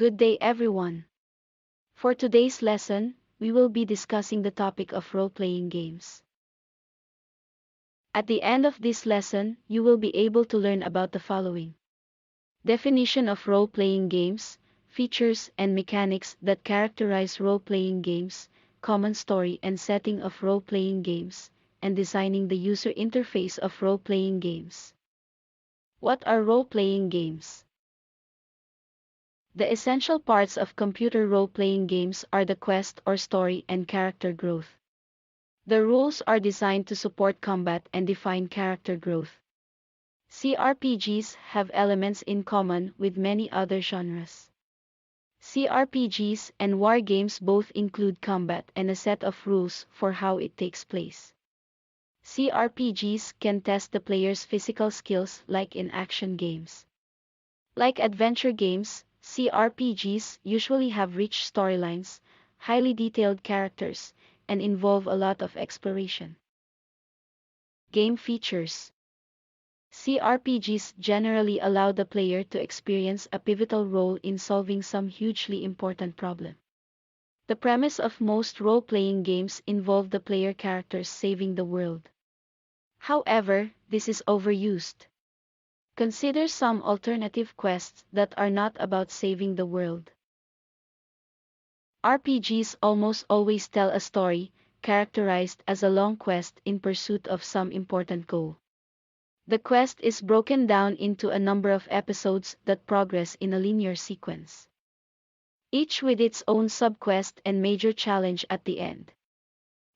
Good day everyone. For today's lesson, we will be discussing the topic of role-playing games. At the end of this lesson, you will be able to learn about the following. Definition of role-playing games, features and mechanics that characterize role-playing games, common story and setting of role-playing games, and designing the user interface of role-playing games. What are role-playing games? The essential parts of computer role-playing games are the quest or story and character growth. The rules are designed to support combat and define character growth. CRPGs have elements in common with many other genres. CRPGs and war games both include combat and a set of rules for how it takes place. CRPGs can test the player's physical skills like in action games. Like adventure games, CRPGs usually have rich storylines, highly detailed characters, and involve a lot of exploration. Game features. CRPGs generally allow the player to experience a pivotal role in solving some hugely important problem. The premise of most role-playing games involve the player characters saving the world. However, this is overused. Consider some alternative quests that are not about saving the world. RPGs almost always tell a story, characterized as a long quest in pursuit of some important goal. The quest is broken down into a number of episodes that progress in a linear sequence, each with its own subquest and major challenge at the end.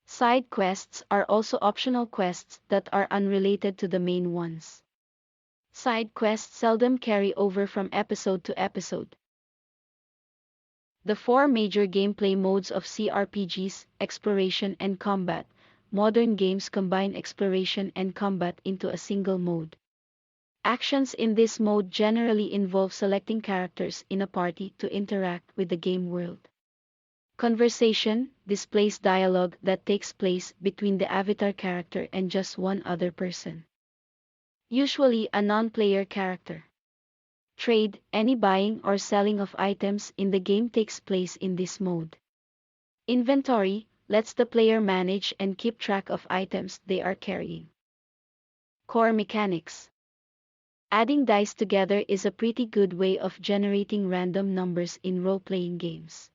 Side quests are also optional quests that are unrelated to the main ones. Side quests seldom carry over from episode to episode. The four major gameplay modes of CRPGs, exploration and combat. Modern games combine exploration and combat into a single mode. Actions in this mode generally involve selecting characters in a party to interact with the game world. Conversation displays dialogue that takes place between the avatar character and just one other person, usually a non-player character. Trade, any buying or selling of items in the game takes place in this mode. Inventory lets the player manage and keep track of items they are carrying. Core mechanics. Adding dice together is a pretty good way of generating random numbers in role-playing games.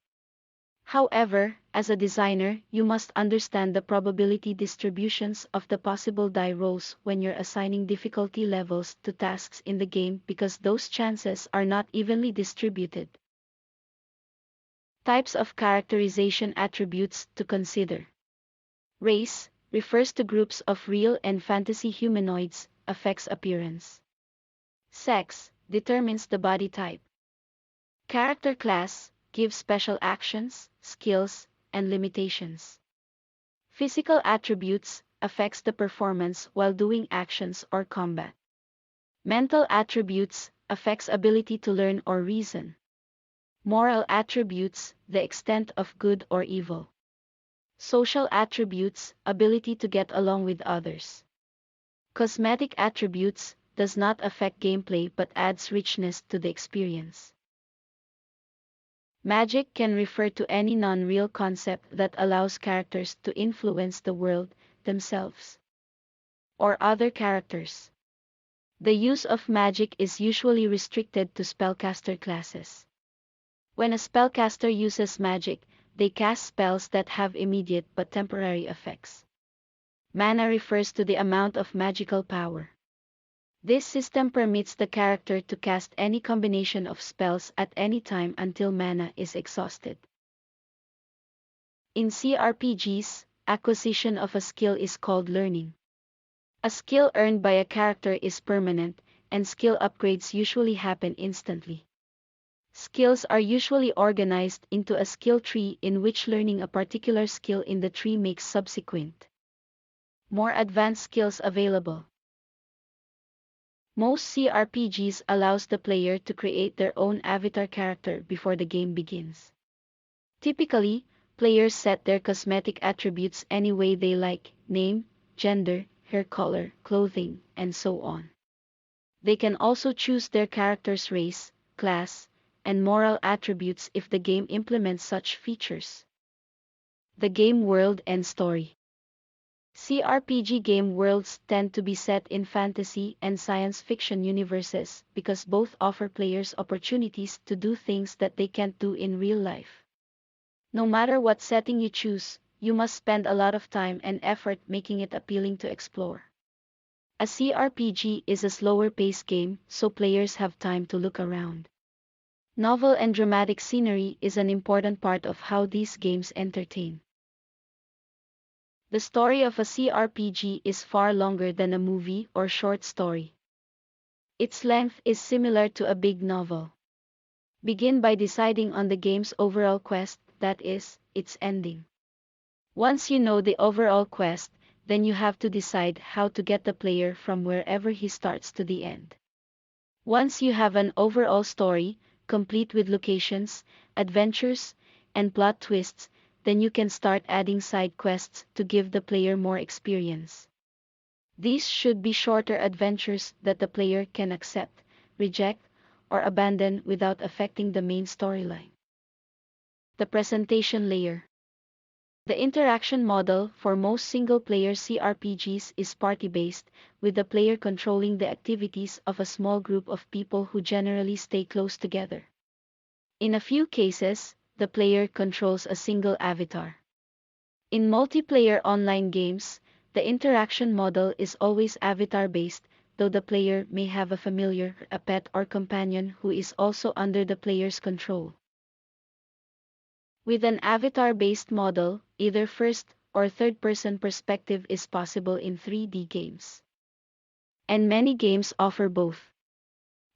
However, as a designer, you must understand the probability distributions of the possible die rolls when you're assigning difficulty levels to tasks in the game because those chances are not evenly distributed. Types of characterization attributes to consider. Race refers to groups of real and fantasy humanoids, affects appearance. Sex determines the body type. Character class gives special actions, skills, and limitations. Physical attributes affects the performance while doing actions or combat. Mental attributes affects ability to learn or reason. Moral attributes the extent of good or evil. Social attributes ability to get along with others. Cosmetic attributes does not affect gameplay but adds richness to the experience. Magic can refer to any non-real concept that allows characters to influence the world, themselves, or other characters. The use of magic is usually restricted to spellcaster classes. When a spellcaster uses magic, they cast spells that have immediate but temporary effects. Mana refers to the amount of magical power. This system permits the character to cast any combination of spells at any time until mana is exhausted. In CRPGs, acquisition of a skill is called learning. A skill earned by a character is permanent, and skill upgrades usually happen instantly. Skills are usually organized into a skill tree in which learning a particular skill in the tree makes subsequent, more advanced skills available. Most CRPGs allows the player to create their own avatar character before the game begins. Typically, players set their cosmetic attributes any way they like, name, gender, hair color, clothing, and so on. They can also choose their character's race, class, and moral attributes if the game implements such features. The game world and story. CRPG game worlds tend to be set in fantasy and science fiction universes because both offer players opportunities to do things that they can't do in real life. No matter what setting you choose, you must spend a lot of time and effort making it appealing to explore. A CRPG is a slower-paced game, so players have time to look around. Novel and dramatic scenery is an important part of how these games entertain. The story of a CRPG is far longer than a movie or short story. Its length is similar to a big novel. Begin by deciding on the game's overall quest, that is, its ending. Once you know the overall quest, then you have to decide how to get the player from wherever he starts to the end. Once you have an overall story, complete with locations, adventures, and plot twists, then you can start adding side quests to give the player more experience. These should be shorter adventures that the player can accept, reject, or abandon without affecting the main storyline. The presentation layer. The interaction model for most single-player CRPGs is party-based, with the player controlling the activities of a small group of people who generally stay close together. In a few cases, the player controls a single avatar. In multiplayer online games, the interaction model is always avatar-based, though the player may have a familiar, a pet or companion who is also under the player's control. With an avatar-based model, either first or third-person perspective is possible in 3D games. And many games offer both.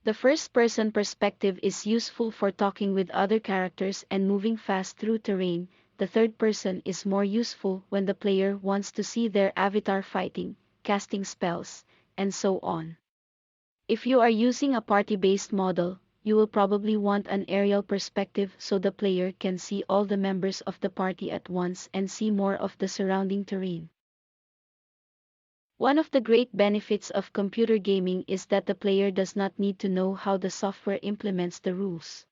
The first-person perspective is useful for talking with other characters and moving fast through terrain. The third person is more useful when the player wants to see their avatar fighting, casting spells, and so on. If you are using a party-based model, you will probably want an aerial perspective so the player can see all the members of the party at once and see more of the surrounding terrain. One of the great benefits of computer gaming is that the player does not need to know how the software implements the rules.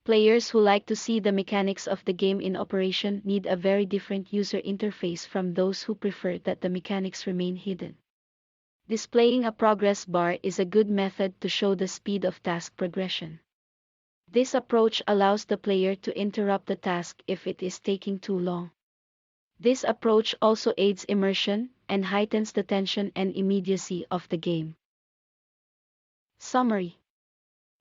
Players who like to see the mechanics of the game in operation need a very different user interface from those who prefer that the mechanics remain hidden. Displaying a progress bar is a good method to show the speed of task progression. This approach allows the player to interrupt the task if it is taking too long. This approach also aids immersion and heightens the tension and immediacy of the game. Summary.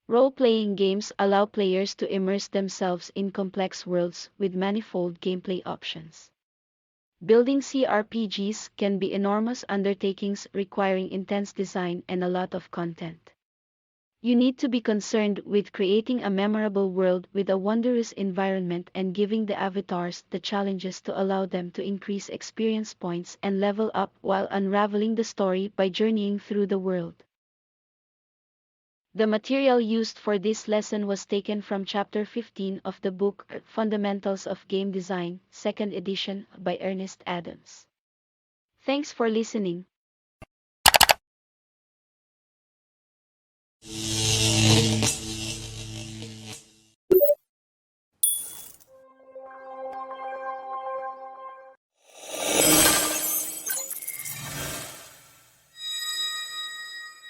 Role-playing games allow players to immerse themselves in complex worlds with manifold gameplay options. Building CRPGs can be enormous undertakings requiring intense design and a lot of content. You need to be concerned with creating a memorable world with a wondrous environment and giving the avatars the challenges to allow them to increase experience points and level up while unraveling the story by journeying through the world. The material used for this lesson was taken from Chapter 15 of the book Fundamentals of Game Design, 2nd edition, by Ernest Adams. Thanks for listening.